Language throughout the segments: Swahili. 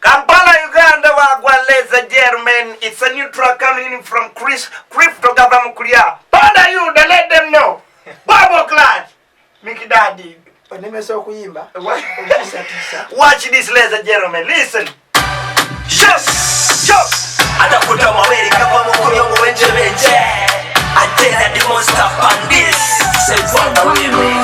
Kampala, Uganda, wagwan, ladies and gentlemen. It's a new track coming in from Crypto Government Kuria. Panda you, to let them know. Babo Clash. Mickey Daddy. Watch this, ladies and gentlemen. Listen. Just. Atakuta maweri kama mkoyo mwenje menje. Atena the monster on this. Say kwanga wewe.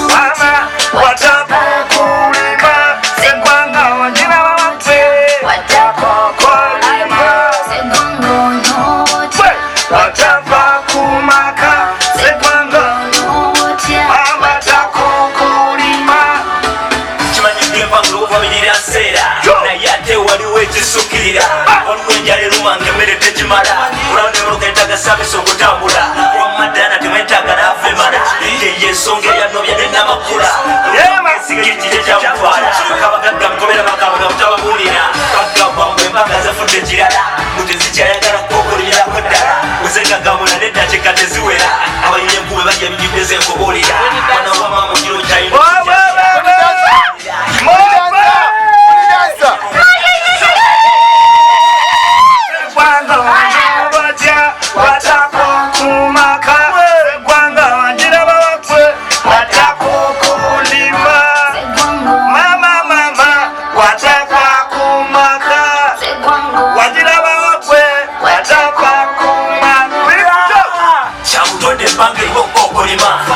Mama, watapa kulima. Say kwanga wajina wapwe. Watapa kulima. Say kwanga nocha. Watapa kumaka. Say kwanga nocha. Mama tako kulima. Chimanyi bimpango wabinira sera. Na yate wali wechisukira. Wanwenjale rumange mere tejimara. Uranero ketaga sabiso kutambula. Wamadana timetaga na femara. Ye songe ya nobya dena makula. Yema sikiti ya mfara. Kabagaga mkomera makabaga utababulira. Bakabamwe bagaza funde jirala. Mutezijaya gara kokorira kodara. Uzenga gamuna nenda chekate ziwera. Abaye mkume baje mjibeze koborira. Wana wa mama kilo chaino.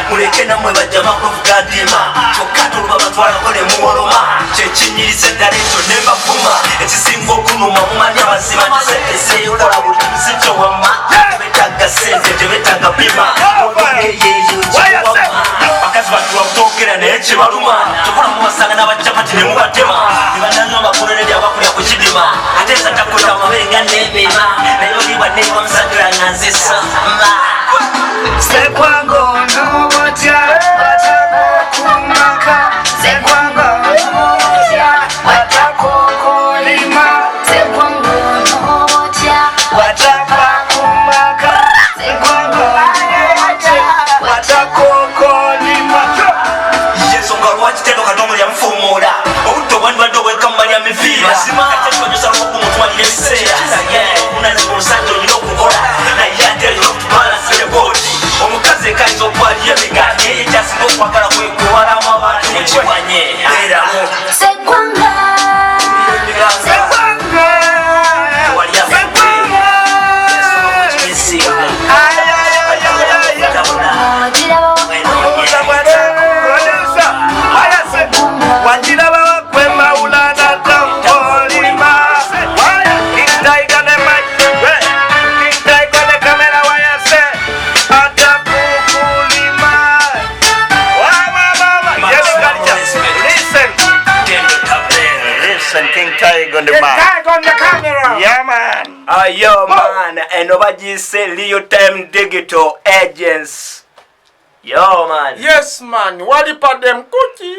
Mulekena mwe bajama kuvuga ndima chokato lubabatwala kole muwoloma chechinyirize daleto nemba kuma ekisingo kunuma mumanya bazima tisese yola buli mzito wama tebetaga sente tebetaga bima bakazi batuwa kutokera nekibaluma tokola mubasanga n'abacamati ne mubatema nibananyo bakulere lyabakulya ku kidima ate eza takota amabenga nebema naye olibwa neba musagira nga nzisa Sekwango nocha, watakumaka. Sekwango nocha, watakukulima. Sekwango nocha, watakumaka. Sekwango nocha, watakukulima. Yesonga lwaki tendo katongo lya mfumula. Obuto bwani bado bwekamba lya mivira. Katendo nyosa lwoku mutuma lyesera. Unazi musanjo nyino kukola. Na yate lwokutubala selebodi. Omukazi kaizo kwali emiganye ekyasinga okwagala kwekuwala abantu mukiwanye eramu Sekwanga wali afuwe Wajiraba wakwe maulana tampolima. King Tiger ne mic, King Tiger ne camera wayase. Atakukulima. Listen, King Tiger on the mic. King Tiger on the camera. Yeah, man. Yo man, eno bagise Real Time Digital Agents. Yo man. Yes man, walipa them cookie.